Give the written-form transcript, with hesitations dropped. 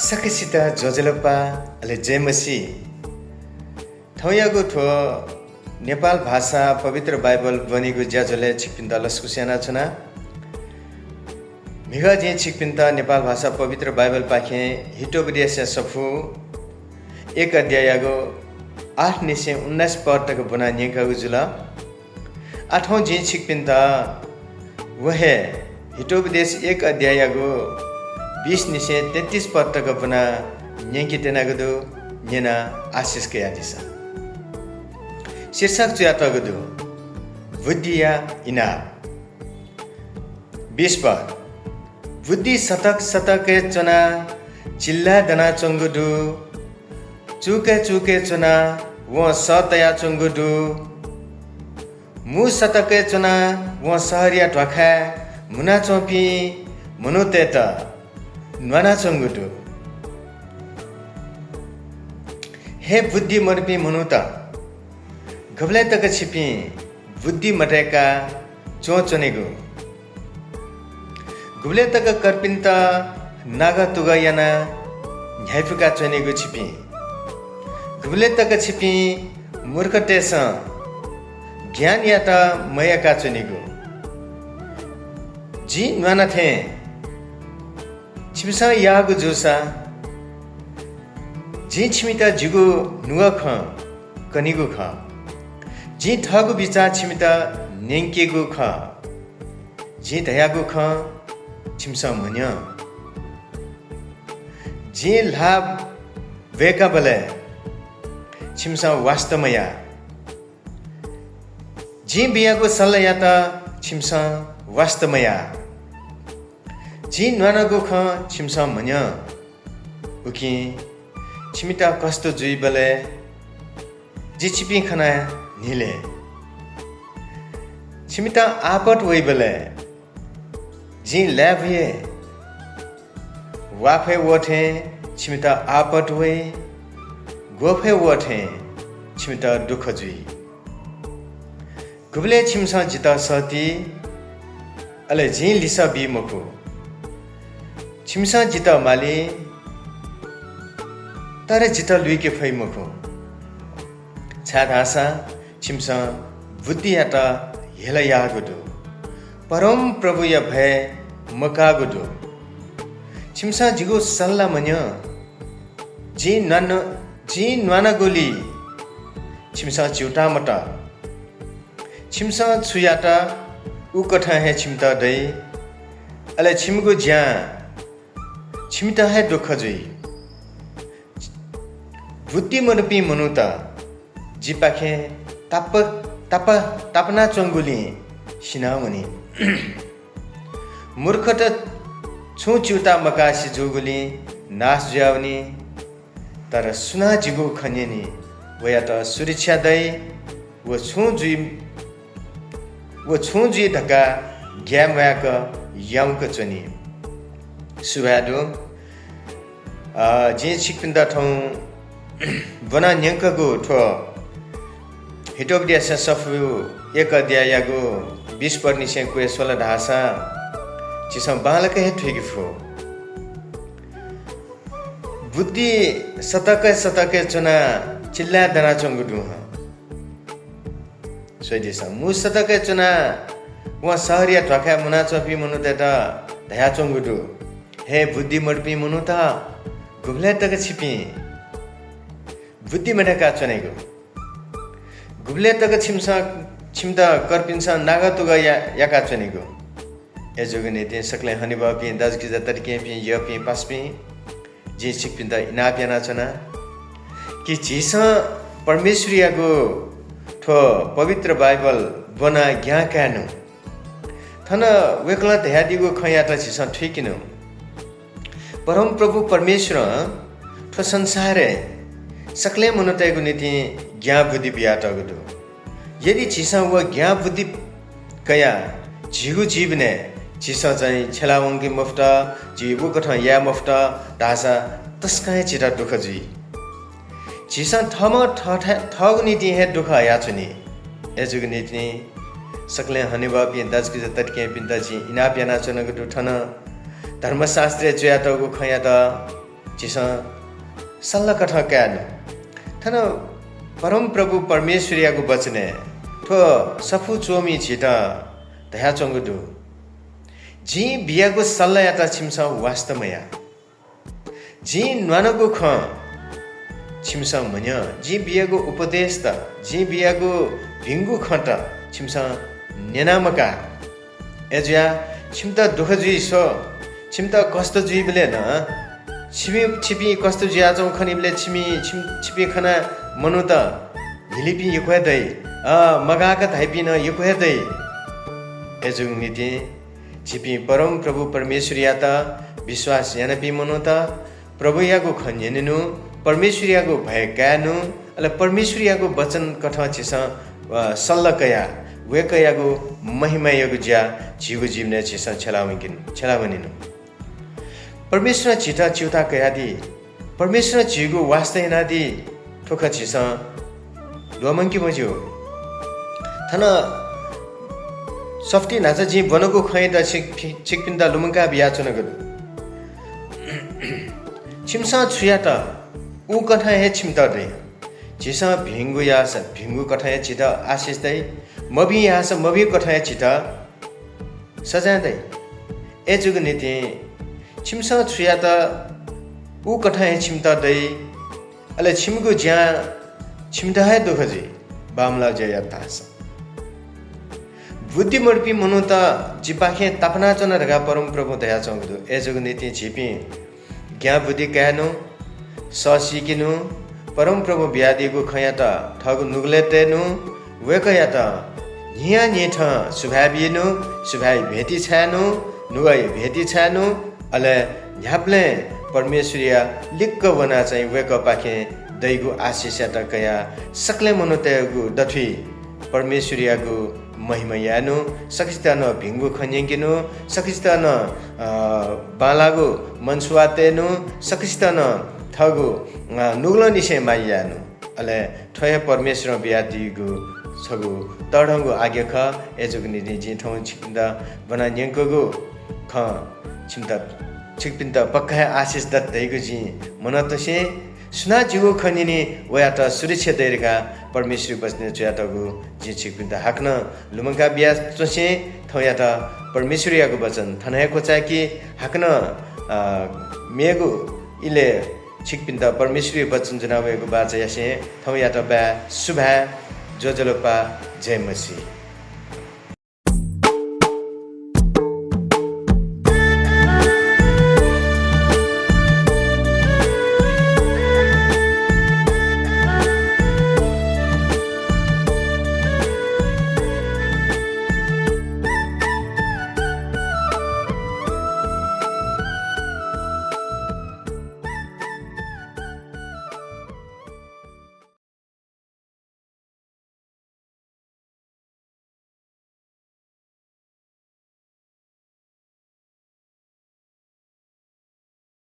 Sakisita Jojelapa ale Jemasi Thauyago tho Nepal भाषा पवित्र Bible बनेको ज्याजोले छिकपिन्ता लस्कुस्याना छना मिगा जे छिकपिन्ता नेपाल भाषा पवित्र बाइबल पाखे हिटोबडियासे सफु एक अध्यायको 8 निसे 19 पद तक बना नेकागु जुला आठौं जे छिकपिन्ता वहे हिटोबडियस एक अध्यायको 20 निसे 33 पद तक बना नेकितेनागदु नेना आशिष के आदिसा शीर्षक चुयातगदु बुद्धिया इना 20 पद बुद्धि सतक सतके चना चिल्ला दना चंगुदु चुके चुके चना वो सतया चंगुदु मु सतके चना वो सहरिया ढखा मुना चोपी मनुतेत नना चंगुदु हे बुद्धि मरपी मनुता गबले तक छिपी बुद्धि मटेका चोचनेगु गुबले तक करपिन्ता नागा तुगा याना झ्याइफुका चनेगु छिपी गुबले तक छिपी मूर्खतेस ज्ञान याता मयका चनेगु जी न्वाना थे छिमसा यागु जुसा जी छिमिता जिगु नुगा ख कनिगु ख जी ठगु बिचा छिमिता नेंकेगु ख जी दयागु ख छिमसा मन्य जी लाभ वेका बले छिमसा वास्तवमया जी बियागु सल्लयाता छिमसा वास्तवमया जी न्वानागु ख छिमसा मन्य उकि छिमिता कस्तो जुइ बले जी छिपी खना निले छिमिता आपट वइ बले जी लैभये वाफे वठे छिमिता आपट वइ गोफे वठे छिमिता दुख जुइ गुबले छिमसा जिता सती अले जी लिसा बि मखु छिमसा जिता माली तारे जिता लुइके फै मखु छादासा छिमसा बुद्धि याता हेला यागुदु परम प्रभु या भय मकागुदु छिमसा जिगो सल्ला मन्य जी नाना गोली छिमसा चिउटा मटा छिमसा छुयाता उकठा है छिमता दै अले छिमगो ज्या छिमता है दुख जुइ बुद्धि मनपी मनुता जिपाखे तापना चंगुली सिनामुनि मूर्खत छुचिउता मकासी जोगुली नाश ज्याउनी तर सुना जिगु खन्यनी वया त सुरक्षा दै वो छु जुइ ढका ग्याम वयाक यामक चनी सुहादु जे छिकपिन्दा ठौ बना न्यंकगु ठो हिटोबडिया सफु एक अध्यायगु 20 पर्निसे कुए 16 ढासा चिसम बालक हे ठिगफु बुद्धि सतके चुना चिल्ला दना चंगुदु ह सोइदिस मु सतके चुना व सहरिया ढखा मुना चपी मनु तेता धया चंगुदु हे बुद्धि मडपी मनु ता गुबले तक छिपी बुद्धि मडका चनेगु गुबले तक छिमता करपिन्सा नागा तुगा याका चनेगु एजोगने ते सकले हनिबा पि दाजकी जतरके पि यपि पासपि जे छिकपिन्ता इनाप्याना चना कि जिसा परमेश्वरियागो ठो पवित्र बाइबल बना ज्ञा कानु थन वेकला ध्यादिगो खयाता छिसा ठिकिनु परम प्रभु परमेश्वर ठो संसारे सकले मनोतयगु नीति ज्ञा बुद्धि बियातगदु यदि छिसा व ज्ञा बुद्धि कया जिगु जीवने छिसा चाहिँ छेलावंगी मुफ्ता जीवु कथा या मुफ्ता दासा तस्काय चिरा दुख जुइ छिसा थम थग नीति हे दुख या छुनी एजुगु नीति सकले हनिबा पि दाजकु जतरके पिन्ता जी इना प्याना चनगु ठन धर्मशास्त्रीय चयातगु खयाता जिसा सल्ला कथा कैन थन परम प्रभु परमेश्वरियाको बचने ठो सफु चोमी छिटा दया चंगुदु जी बियाको सल्ला याता छिमसा वास्तवमया जी न्वानको ख छिमसा मन्य जी बियाको उपदेश त जी बियाको भिंगु खट छिमसा नेनामका एज्या छिमता दुख जुइ सो छिमता कष्ट जुइ बेले न छिपी कष्ट जुइ आजौ खनिबले छिपी खना मनु त हिलिपि यखै मगाका धाइपिन यखै दै एजुङ नीति छिपी परम प्रभु परमेश्वरिया त विश्वास यानपि मनु त प्रभु याको खन्यनु परमेश्वरियाको भय कानु अले परमेश्वरियाको वचन कथा छिस सल्लकया वेकयाको महिमा यगु ज्या जीव जीवने छिस छलावनिनु परमेश्वर छिटा चिउता कयादि परमेश्वर जीगु वास्ते नादि ठोका छिस लोमंकी मज्यो थन सफ्टी नाचा जी बनको खैदा छिकपिन्दा लुमंका बिया चुनगु छिमसा छुयाता उ कथा हे छिमता दे जिसा भिंगु यास भिंगु कथा हे छिता आशिष दै मबी यास मबी कथा हे छिता सजादै एजुग नीति छिमसा छुयाता उ कथा हे छिमता दै अले छिमगु ज्या छिमता हे दुखजी बामला जया तास बुद्धि मर्पी मनुता जिपाखे तपना चन रगा परम प्रभु दया चंगदु एजुग नीति छिपी ज्ञा बुद्धि कहनु ससिकिनु परम प्रभु ब्यादिगु खयाता ठगु नुगलेतेनु वेकयाता निया निठ सुभाबिनु सुभाइ भेटी छानु नुगाइ भेटी छानु अले न्याप्ले परमेश्वरिया लिक्क वना चाहिँ वेक पाखे दैगु आशिषता कया सकले मनुतेगु दथि परमेश्वरियागु महिमा यानु सकिस्तान भिंगु खन्यंकिनु सकिस्तान बालागु मनसुवातेनु सकिस्तान थगु नुगलो निसे मायानु अले ठय परमेश्वर बियादिगु छगु तडंगु आगे ख एजुगु निदि जि ठौ छिकिन्दा बना न्यंकगु ख छिमता छिकपिन्ता पक्का आशिष ददैगु जि मनतसे सुना जीव खनिनी वयाता सुरक्षा दैरका परमेश्वर बस्ने चयातगु जि छिकपिन्ता हाक्न लुमंका बिया चसे थयाता परमेश्वरियाको वचन थनायको चाकी हाक्न मेगु इले छिकपिन्ता परमेश्वरी वचन जनावेको बाचा यासे थयाता बा सुभा जोजलोपा जय मसी।